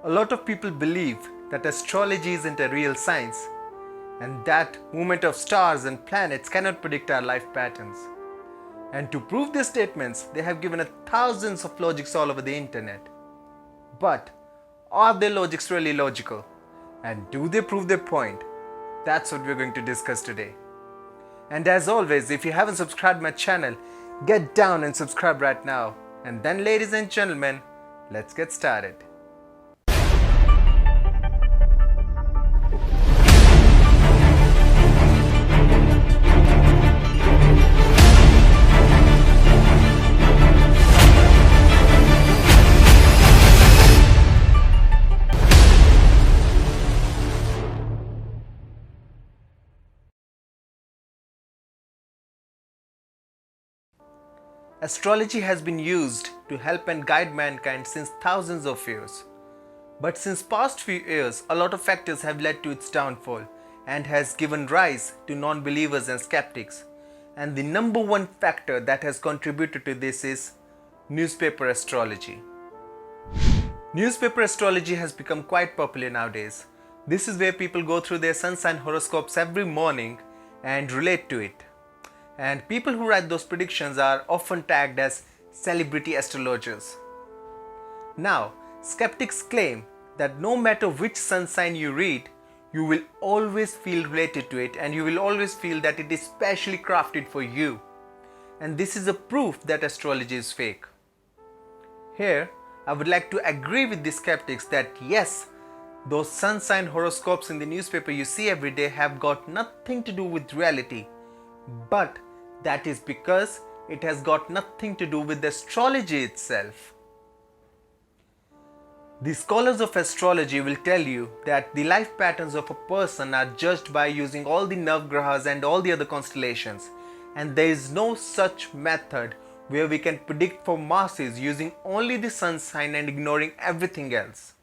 A lot of people believe that astrology isn't a real science and that movement of stars and planets cannot predict our life patterns. And to prove these statements, they have given thousands of logics all over the internet. But are their logics really logical? And do they prove their point? That's what we're going to discuss today. And as always, if you haven't subscribed my channel, get down and subscribe right now. And then, ladies and gentlemen, let's get started. Astrology has been used to help and guide mankind since thousands of years. But since past few years, a lot of factors have led to its downfall and has given rise to non-believers and skeptics. And the number one factor that has contributed to this is newspaper astrology. Newspaper astrology has become quite popular nowadays. This is where people go through their sun sign horoscopes every morning and relate to it. And people who write those predictions are often tagged as celebrity astrologers. Now, skeptics claim that no matter which sun sign you read, you will always feel related to it and you will always feel that it is specially crafted for you. And this is a proof that astrology is fake. Here, I would like to agree with the skeptics that yes, those sun sign horoscopes in the newspaper you see every day have got nothing to do with reality. But that is because it has got nothing to do with astrology itself. The scholars of astrology will tell you that the life patterns of a person are judged by using all the Navgrahas and all the other constellations, and there is no such method where we can predict for masses using only the sun sign and ignoring everything else.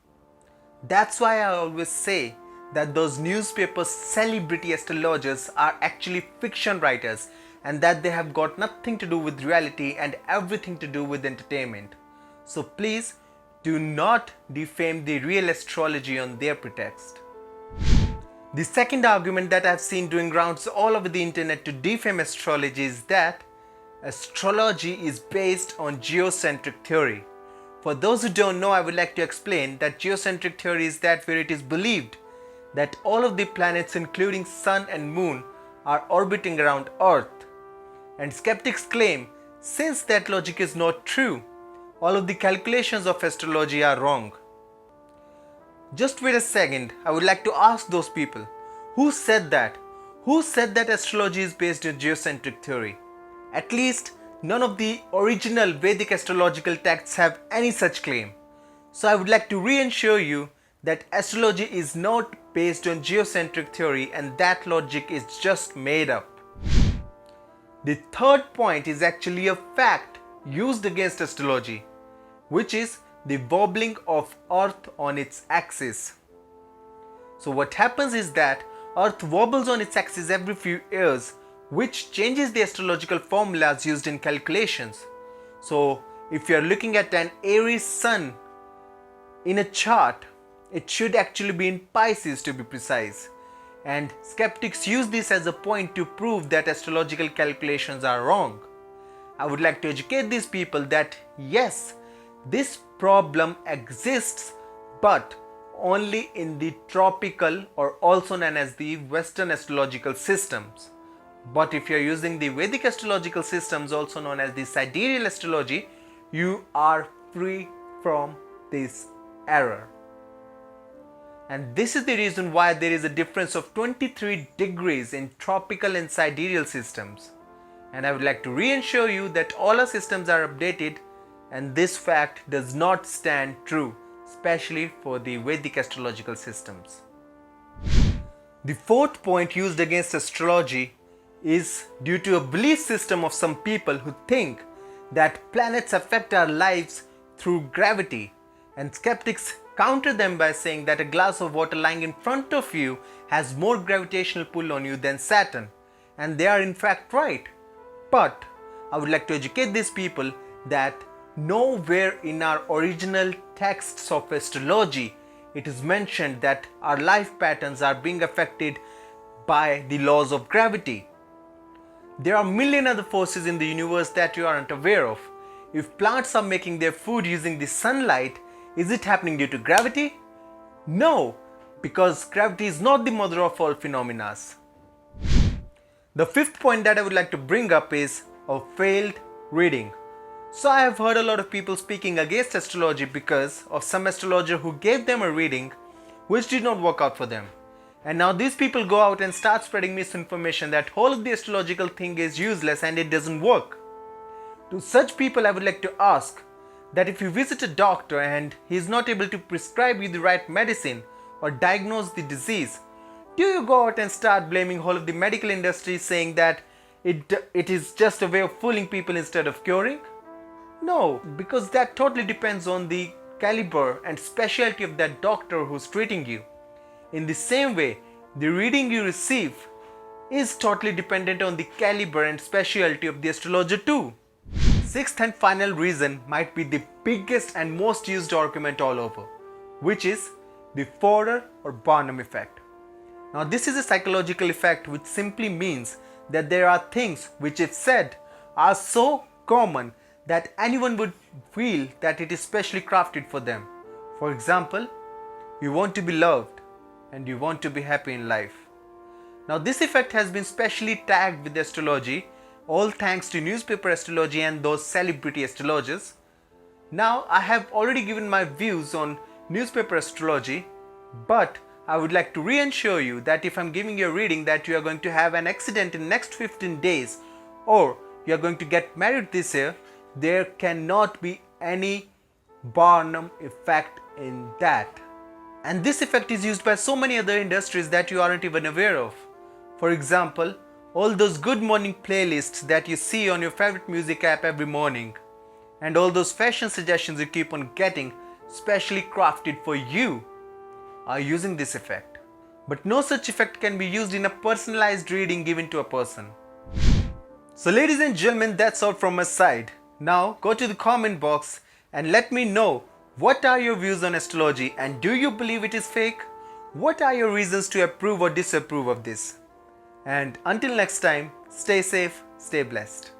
That's why I always say that those newspaper celebrity astrologers are actually fiction writers and that they have got nothing to do with reality and everything to do with entertainment. So please do not defame the real astrology on their pretext. The second argument that I've seen doing rounds all over the internet to defame astrology is that astrology is based on geocentric theory. For those who don't know, I would like to explain that geocentric theory is that where it is believed that all of the planets including Sun and Moon are orbiting around Earth. And skeptics claim since that logic is not true, all of the calculations of astrology are wrong. Just wait a second, I would like to ask those people, who said that? Who said that astrology is based on geocentric theory? At least none of the original Vedic astrological texts have any such claim. So I would like to reassure you that astrology is not based on geocentric theory and that logic is just made up. The third point is actually a fact used against astrology, which is the wobbling of Earth on its axis. So what happens is that Earth wobbles on its axis every few years, which changes the astrological formulas used in calculations. So if you are looking at an Aries sun in a chart, it should actually be in Pisces to be precise. And skeptics use this as a point to prove that astrological calculations are wrong. I would like to educate these people that yes, this problem exists, but only in the tropical or also known as the Western astrological systems. But if you are using the Vedic astrological systems, also known as the sidereal astrology, you are free from this error. And this is the reason why there is a difference of 23 degrees in tropical and sidereal systems. And I would like to reassure you that all our systems are updated and this fact does not stand true, especially for the Vedic astrological systems. The fourth point used against astrology is due to a belief system of some people who think that planets affect our lives through gravity, and skeptics counter them by saying that a glass of water lying in front of you has more gravitational pull on you than Saturn, and they are in fact right. But I would like to educate these people that nowhere in our original texts of astrology it is mentioned that our life patterns are being affected by the laws of gravity. There are million other forces in the universe that you aren't aware of. If plants are making their food using the sunlight, is it happening due to gravity? No, because gravity is not the mother of all phenomena. The fifth point that I would like to bring up is a failed reading. So I have heard a lot of people speaking against astrology because of some astrologer who gave them a reading which did not work out for them. And now these people go out and start spreading misinformation that whole of the astrological thing is useless and it doesn't work. To such people I would like to ask that if you visit a doctor and he is not able to prescribe you the right medicine or diagnose the disease, do you go out and start blaming whole of the medical industry saying that it is just a way of fooling people instead of curing? No, because that totally depends on the caliber and specialty of that doctor who's treating you. In the same way, the reading you receive is totally dependent on the caliber and specialty of the astrologer too. Sixth and final reason might be the biggest and most used argument all over, which is the Forer or Barnum Effect. Now this is a psychological effect which simply means that there are things which, if said, are so common that anyone would feel that it is specially crafted for them. For example, you want to be loved and you want to be happy in life. Now this effect has been specially tagged with astrology, all thanks to newspaper astrology and those celebrity astrologers. Now I have already given my views on newspaper astrology, but I would like to reassure you that if I'm giving you a reading that you are going to have an accident in next 15 days or you are going to get married this year, there cannot be any Barnum effect in that. And this effect is used by so many other industries that you aren't even aware of. For example, all those good morning playlists that you see on your favorite music app every morning, and all those fashion suggestions you keep on getting specially crafted for you are using this effect. But no such effect can be used in a personalized reading given to a person. So ladies and gentlemen, that's all from my side. Now go to the comment box and let me know what are your views on astrology and do you believe it is fake? What are your reasons to approve or disapprove of this? And until next time, stay safe, stay blessed.